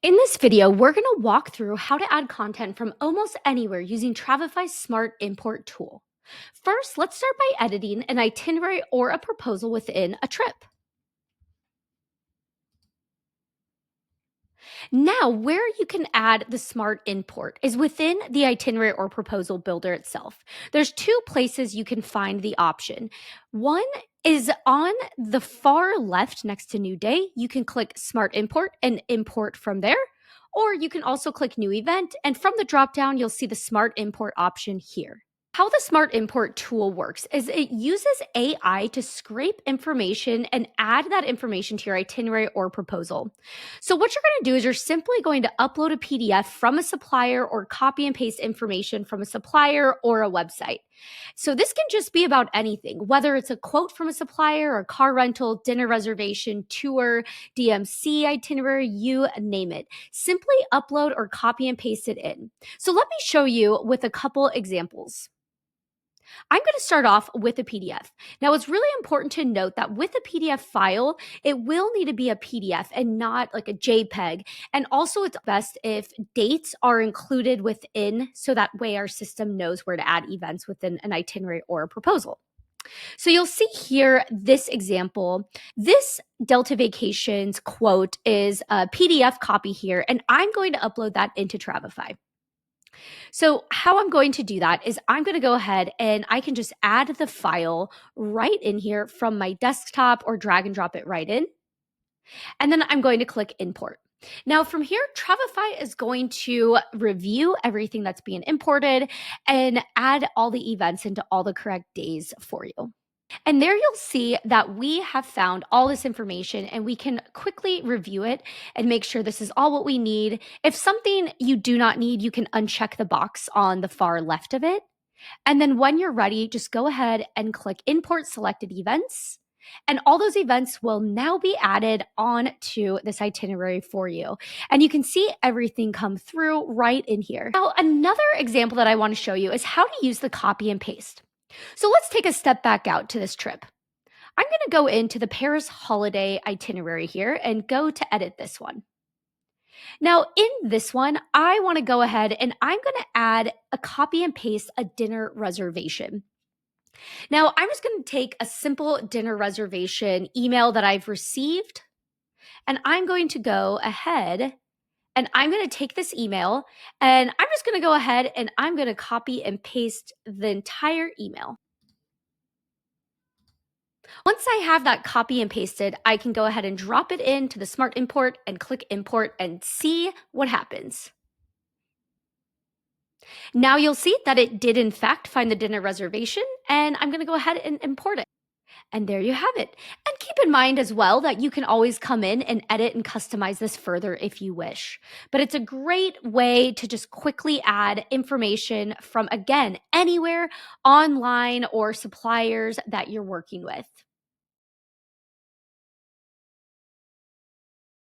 In this video, we're going to walk through how to add content from almost anywhere using Travefy's Smart Import tool. First, let's start by editing an itinerary or a proposal within a trip. Now, where you can add the Smart Import is within the itinerary or proposal builder itself. There's two places you can find the option. One is on the far left next to New Day. You can click Smart Import and import from there. Or you can also click New Event, and from the dropdown, you'll see the Smart Import option here. How the Smart Import tool works is it uses AI to scrape information and add that information to your itinerary or proposal. So what you're going to do is you're simply going to upload a PDF from a supplier or copy and paste information from a supplier or a website. So this can just be about anything, whether it's a quote from a supplier or car rental, dinner reservation, tour, DMC itinerary, you name it. Simply upload or copy and paste it in. So let me show you with a couple examples. I'm going to start off with a PDF. Now, it's really important to note that with a PDF file, it will need to be a PDF and not like a JPEG. And also, it's best if dates are included within, so that way our system knows where to add events within an itinerary or a proposal. So you'll see here this example. This Delta Vacations quote is a PDF copy here, and I'm going to upload that into Travefy. So how I'm going to do that is I'm going to go ahead and I can just add the file right in here from my desktop or drag and drop it right in. And then I'm going to click import. Now from here, Travefy is going to review everything that's being imported and add all the events into all the correct days for you. And there you'll see that we have found all this information and we can quickly review it and make sure this is all what we need. If something you do not need, you can uncheck the box on the far left of it. And then when you're ready, just go ahead and click import selected events. And all those events will now be added on to this itinerary for you. And you can see everything come through right in here. Now, another example that I want to show you is how to use the copy and paste. So let's take a step back out to this trip. I'm going to go into the Paris holiday itinerary here and go to edit this one. Now in this one, I want to go ahead and I'm going to add a copy and paste a dinner reservation. Now I'm just going to take a simple dinner reservation email that I've received, and I'm going to go ahead and I'm going to take this email and I'm just going to go ahead and I'm going to copy and paste the entire email. Once I have that copy and pasted, I can go ahead and drop it into the Smart Import and click import and see what happens. Now you'll see that it did in fact find the dinner reservation, and I'm going to go ahead and import it. And there you have it. And keep in mind as well that you can always come in and edit and customize this further if you wish. But it's a great way to just quickly add information from, again, anywhere online or suppliers that you're working with.